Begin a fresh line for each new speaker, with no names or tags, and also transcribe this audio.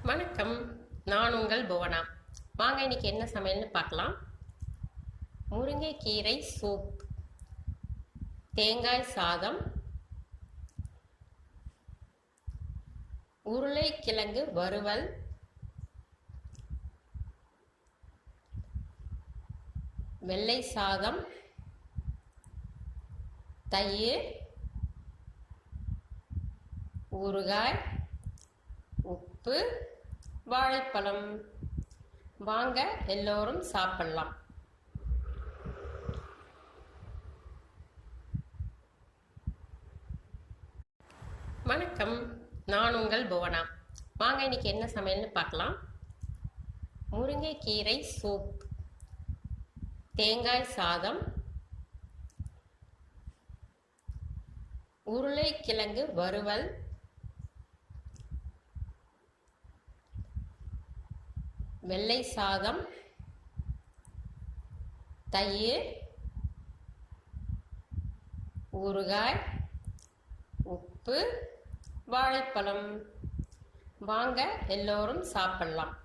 வணக்கம். நான் உங்கள் புவனா. வாங்க இன்னைக்கு என்ன சமையல்னு பார்க்கலாம். முருங்கைக்கீரை சூப், தேங்காய் சாதம், உருளைக்கிழங்கு வறுவல், வெள்ளை சாதம், தயிர், ஊறுகாய், உப்பு, வாழைப்பழம். வாங்க எல்லோரும் சாப்பிடலாம். வணக்கம். நான் உங்கள் புவனா. வாங்க இன்னைக்கு என்ன சமையல்னு பார்க்கலாம். முருங்கைக்கீரை சூப், தேங்காய் சாதம், உருளைக்கிழங்கு வறுவல், வெள்ளை சாதம், தயிர், ஊறுகாய், உப்பு, வாழைப்பழம். வாங்க எல்லோரும் சாப்பிடலாம்.